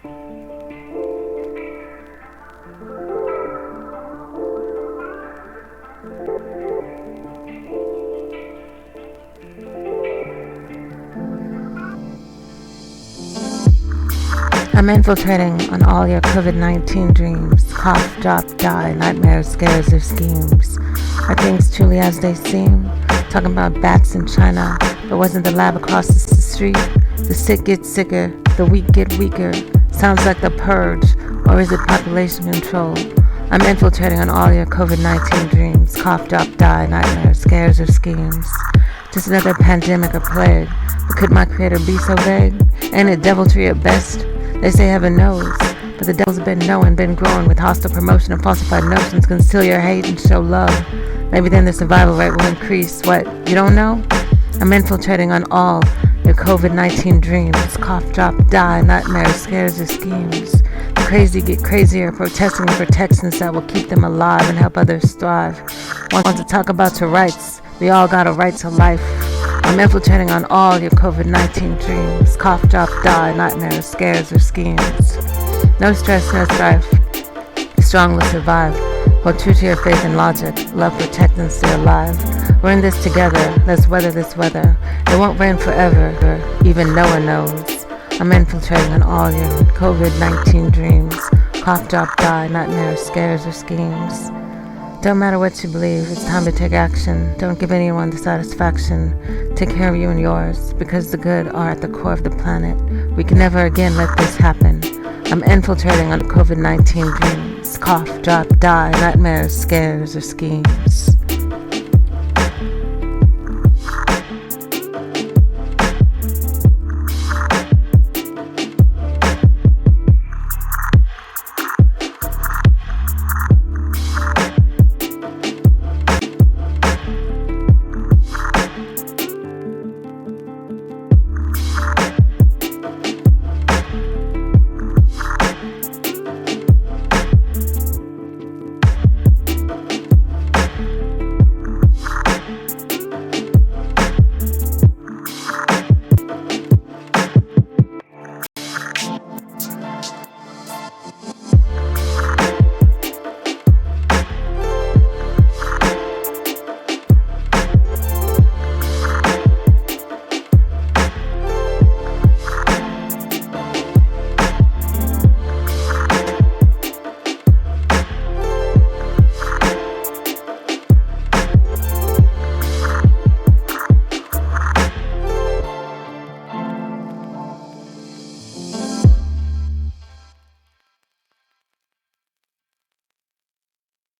I'm infiltrating on all your COVID-19 dreams. Cough, drop, die, nightmares, scares, or schemes. Are things truly as they seem? Talking about bats in China, but wasn't the lab across the street? The sick get sicker, the weak get weaker. Sounds like the purge, or is it population control? I'm infiltrating on all your COVID-19 dreams. Cough, drop, die, nightmares, scares, or schemes. Just another pandemic or plague. But could my creator be so vague? Ain't it deviltry at best? They say heaven knows, but the devil's been knowing, been growing with hostile promotion and falsified notions. Conceal your hate and show love. Maybe then the survival rate will increase. What, you don't know? I'm infiltrating on all your COVID-19 dreams. Cough, drop, die, nightmares, scares, or schemes. The crazy get crazier, protesting for protections that will keep them alive and help others thrive. Want to talk about your rights? We all got a right to life. I'm infiltrating on all your COVID-19 dreams. Cough, drop, die, nightmares, scares, or schemes. No stress, no strife. The strong will survive. Hold true to your faith and logic. Love, protect, and stay alive. We're in this together. Let's weather this weather. It won't rain forever, even no one knows. I'm infiltrating on all your COVID-19 dreams. Cough, drop, die, nightmares, scares, or schemes. Don't matter what you believe, it's time to take action. Don't give anyone the satisfaction. Take care of you and yours, because the good are at the core of the planet. We can never again let this happen. I'm infiltrating on COVID-19 dreams. Cough, drop, die, nightmares, scares, or schemes.